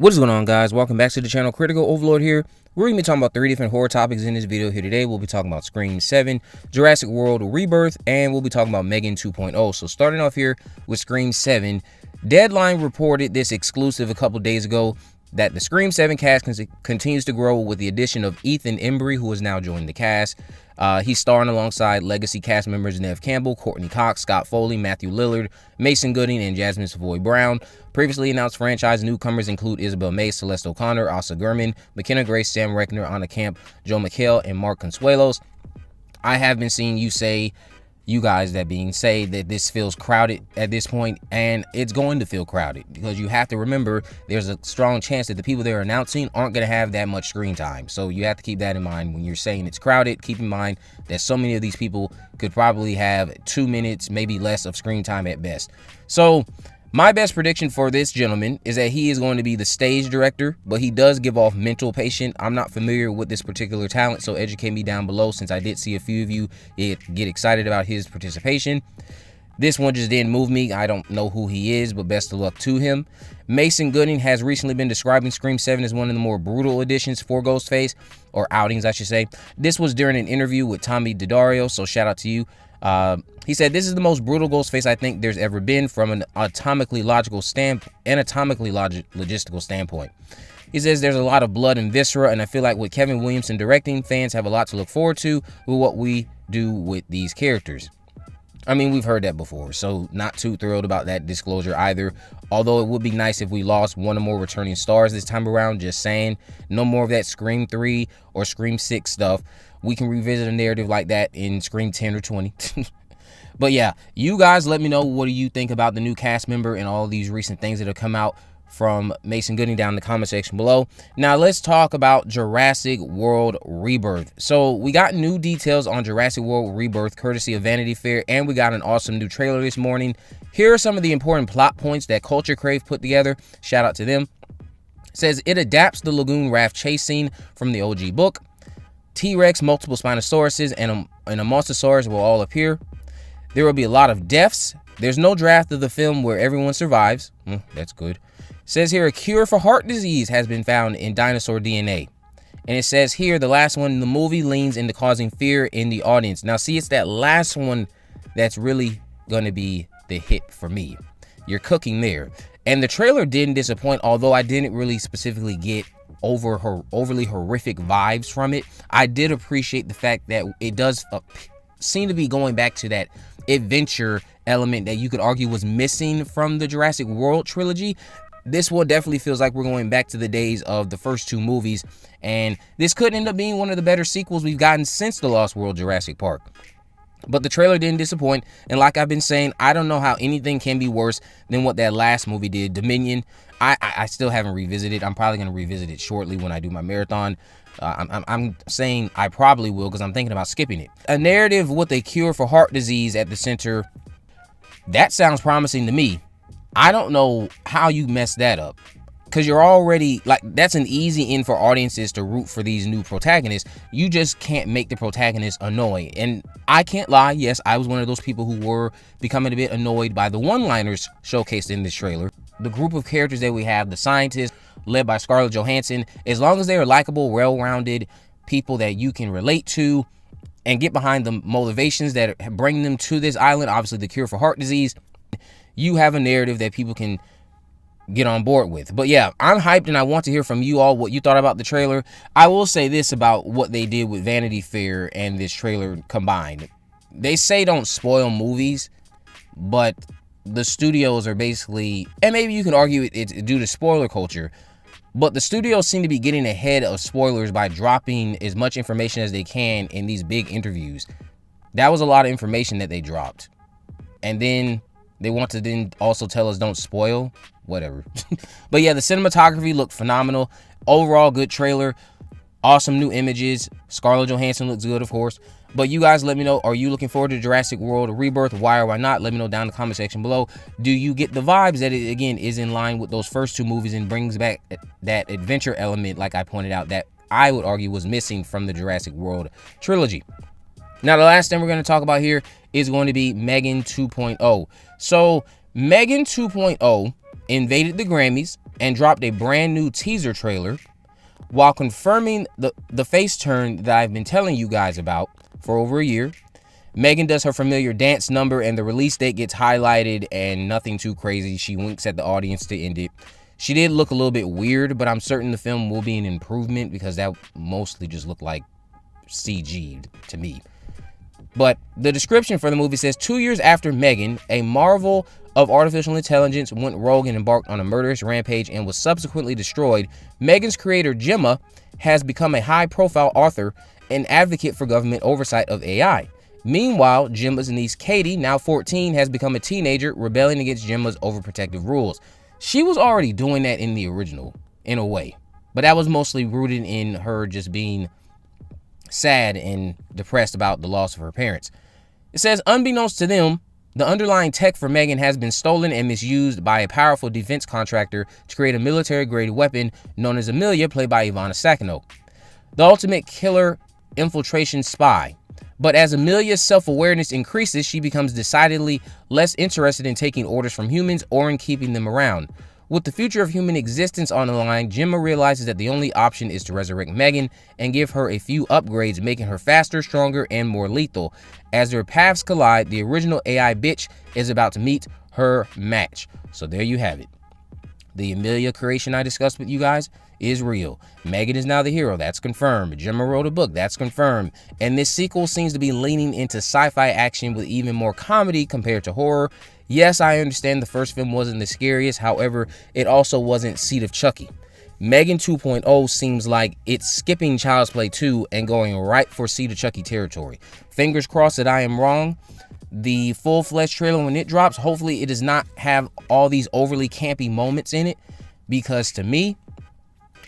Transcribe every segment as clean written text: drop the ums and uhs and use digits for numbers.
What is going on, guys? Welcome back to the channel. Critical Overlord here. We're going to be talking about 3 different horror topics in this video here today. We'll be talking about Scream 7, Jurassic World Rebirth, and we'll be talking about M3GAN 2.0. So starting off here with Scream 7, Deadline reported this exclusive a couple days ago that the Scream 7 cast continues to grow with the addition of Ethan Embry, who has now joined the cast. He's starring alongside legacy cast members Neve Campbell, Courtney Cox, Scott Foley, Matthew Lillard, Mason Gooding, and Jasmine Savoy Brown. Previously announced franchise newcomers include Isabel May, Celeste O'Connor, Asa Gurman, McKenna Grace, Sam Reckner, Anna Camp, Joe McHale, and Mark Consuelos. I have been seeing you guys that this feels crowded at this point, and it's going to feel crowded because you have to remember there's a strong chance that the people they're announcing aren't going to have that much screen time. So you have to keep that in mind when you're saying it's crowded. Keep in mind that so many of these people could probably have 2 minutes, maybe less, of screen time at best. So my best prediction for this gentleman is that he is going to be the stage director, but he does give off mental patient. I'm not familiar with this particular talent, so educate me down below, since I did see a few of you get excited about his participation. This one just didn't move me. I don't know who he is, but best of luck to him. Mason Gooding has recently been describing Scream 7 as one of the more brutal additions for Ghostface, or outings, I should say. This was during an interview with Tommy Daddario, so shout out to you. He said, "This is the most brutal Ghostface I think there's ever been from an anatomically logistical standpoint." He says, "There's a lot of blood and viscera, and I feel like with Kevin Williamson directing, fans have a lot to look forward to with what we do with these characters." I mean, we've heard that before, so not too thrilled about that disclosure either. Although it would be nice if we lost one or more returning stars this time around. Just saying, no more of that Scream 3 or Scream 6 stuff. We can revisit a narrative like that in Scream 10 or 20. But yeah, you guys let me know, what do you think about the new cast member and all these recent things that have come out from Mason Gooding down in the comment section below. Now let's talk about Jurassic World Rebirth. So we got new details on Jurassic World Rebirth courtesy of Vanity Fair, and we got an awesome new trailer this morning. Here are some of the important plot points that Culture Crave put together. Shout out to them. It says it adapts the lagoon raft chase scene from the OG book. T-Rex, multiple Spinosauruses, and a Monstersaurus will all appear. There will be a lot of deaths. There's no draft of the film where everyone survives. That's good. It says here a cure for heart disease has been found in dinosaur DNA. And it says here the last one, the movie leans into causing fear in the audience. Now see, it's that last one that's really going to be the hit for me. You're cooking there. And the trailer didn't disappoint, although I didn't really specifically get overly horrific vibes from it. I did appreciate the fact that it does seem to be going back to that adventure element that you could argue was missing from the Jurassic World trilogy. This one definitely feels like we're going back to the days of the first 2 movies, and this could end up being one of the better sequels we've gotten since The Lost World Jurassic Park. But the trailer didn't disappoint, and like I've been saying, I don't know how anything can be worse than what that last movie did, Dominion. I still haven't revisited. I'm probably going to revisit it shortly when I do my marathon. I'm saying I probably will because I'm thinking about skipping it. A narrative with a cure for heart disease at the center. That sounds promising to me. I don't know how you mess that up, because you're already, like, that's an easy in for audiences to root for these new protagonists. You just can't make the protagonist annoying. And I can't lie, yes, I was one of those people who were becoming a bit annoyed by the one-liners showcased in this trailer. The group of characters that we have, the scientists led by Scarlett Johansson, as long as they are likable, well-rounded people that you can relate to and get behind the motivations that bring them to this island, obviously the cure for heart disease, you have a narrative that people can get on board with. But yeah, I'm hyped, and I want to hear from you all what you thought about the trailer. I will say this about what they did with Vanity Fair and this trailer combined. They say don't spoil movies, but the studios are basically, and maybe you can argue it's due to spoiler culture, but the studios seem to be getting ahead of spoilers by dropping as much information as they can in these big interviews. That was a lot of information that they dropped. And then they want to then also tell us don't spoil. Whatever. But yeah, the cinematography looked phenomenal. Overall, good trailer. Awesome new images. Scarlett Johansson looks good, of course. But you guys let me know, are you looking forward to Jurassic World Rebirth? Why or why not? Let me know down in the comment section below. Do you get the vibes that it, again, is in line with those first 2 movies and brings back that adventure element, like I pointed out, that I would argue was missing from the Jurassic World trilogy? Now, the last thing we're going to talk about here is going to be M3GAN 2.0. So, M3GAN 2.0 invaded the Grammys and dropped a brand new teaser trailer while confirming the face turn that I've been telling you guys about for over a year. M3GAN does her familiar dance number and the release date gets highlighted, and nothing too crazy. She winks at the audience to end it. She did look a little bit weird, but I'm certain the film will be an improvement because that mostly just looked like CG to me. But the description for the movie says, 2 years after M3GAN, a marvel of artificial intelligence went rogue and embarked on a murderous rampage and was subsequently destroyed, M3GAN's creator, Gemma, has become a high-profile author and advocate for government oversight of AI. Meanwhile, Gemma's niece, Katie, now 14, has become a teenager, rebelling against Gemma's overprotective rules. She was already doing that in the original, in a way, but that was mostly rooted in her just being sad and depressed about the loss of her parents. It says, unbeknownst to them, the underlying tech for M3GAN has been stolen and misused by a powerful defense contractor to create a military-grade weapon known as Amelia, played by Ivana Sakino, the ultimate killer infiltration spy. But as Amelia's self-awareness increases, she becomes decidedly less interested in taking orders from humans or in keeping them around. With the future of human existence on the line, Gemma realizes that the only option is to resurrect M3GAN and give her a few upgrades, making her faster, stronger, and more lethal. As their paths collide, the original AI bitch is about to meet her match. So there you have it. The Amelia creation I discussed with you guys is real. M3GAN is now the hero. That's confirmed. Gemma wrote a book. That's confirmed. And this sequel seems to be leaning into sci-fi action with even more comedy compared to horror. Yes, I understand the first film wasn't the scariest. However, it also wasn't Seed of Chucky. M3GAN 2.0 seems like it's skipping Child's Play 2 and going right for Seed of Chucky territory. Fingers crossed that I am wrong. The full-fledged trailer, when it drops, hopefully it does not have all these overly campy moments in it, because to me,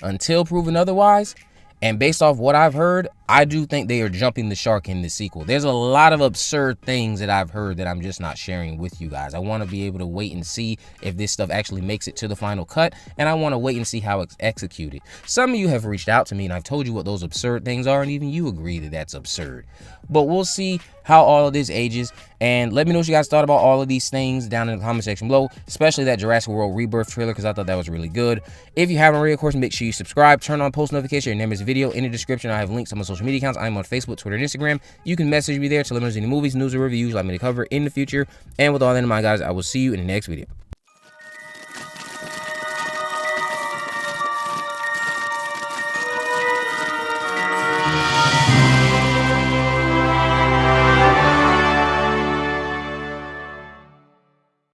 until proven otherwise, and based off what I've heard, I do think they are jumping the shark in this sequel. There's a lot of absurd things that I've heard that I'm just not sharing with you guys. I want to be able to wait and see if this stuff actually makes it to the final cut, and I want to wait and see how it's executed. Some of you have reached out to me, and I've told you what those absurd things are, and even you agree that that's absurd. But we'll see how all of this ages, and let me know what you guys thought about all of these things down in the comment section below, especially that Jurassic World Rebirth trailer, because I thought that was really good. If you haven't already, of course, make sure you subscribe, turn on post notification, and name this video in the description. I have links to my social media accounts. I'm on Facebook, Twitter, and Instagram. You can message me there to let me know any movies, news, or reviews you'd like me to cover in the future. And with all that in mind, guys, I will see you in the next video.